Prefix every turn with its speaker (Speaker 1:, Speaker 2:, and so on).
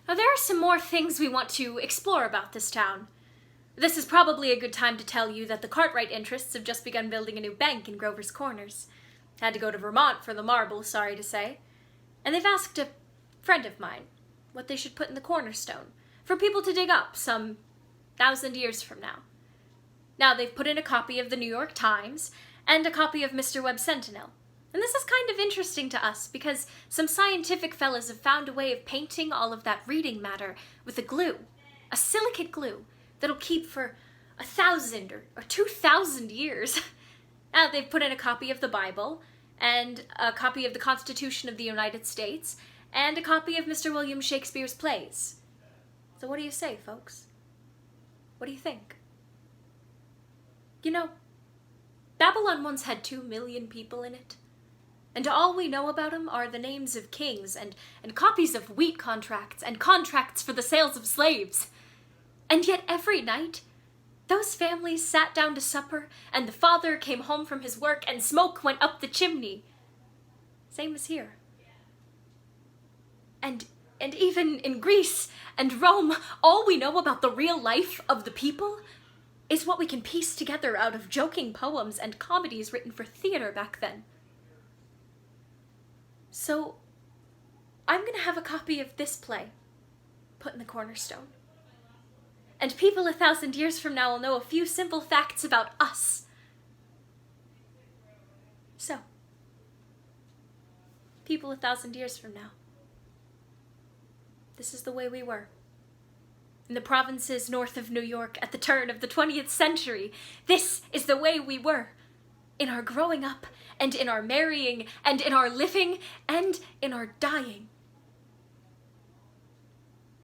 Speaker 1: Now, there are some more things we want to explore about this town. This is probably a good time to tell you that the Cartwright interests have just begun building a new bank in Grover's Corners. Had to go to Vermont for the marble, sorry to say. And they've asked a friend of mine what they should put in the cornerstone for people to dig up some 1,000 years from now. Now, they've put in a copy of the New York Times and a copy of Mr. Webb's Sentinel. And this is kind of interesting to us because some scientific fellas have found a way of painting all of that reading matter with a glue, a silicate glue that'll keep for 1,000 or 2,000 years. Now, they've put in a copy of the Bible and a copy of the Constitution of the United States and a copy of Mr. William Shakespeare's plays. So what do you say, folks? What do you think? You know, Babylon once had 2 million people in it, and all we know about them are the names of kings and copies of wheat contracts and contracts for the sales of slaves. And yet every night, those families sat down to supper, and the father came home from his work, and smoke went up the chimney. Same as here. And even in Greece and Rome, all we know about the real life of the people is what we can piece together out of joking poems and comedies written for theater back then. So, I'm going to have a copy of this play put in the cornerstone. And people 1,000 years from now will know a few simple facts about us. So, people 1,000 years from now, this is the way we were. In the provinces north of New York at the turn of the 20th century, this is the way we were. In our growing up, and in our marrying, and in our living, and in our dying.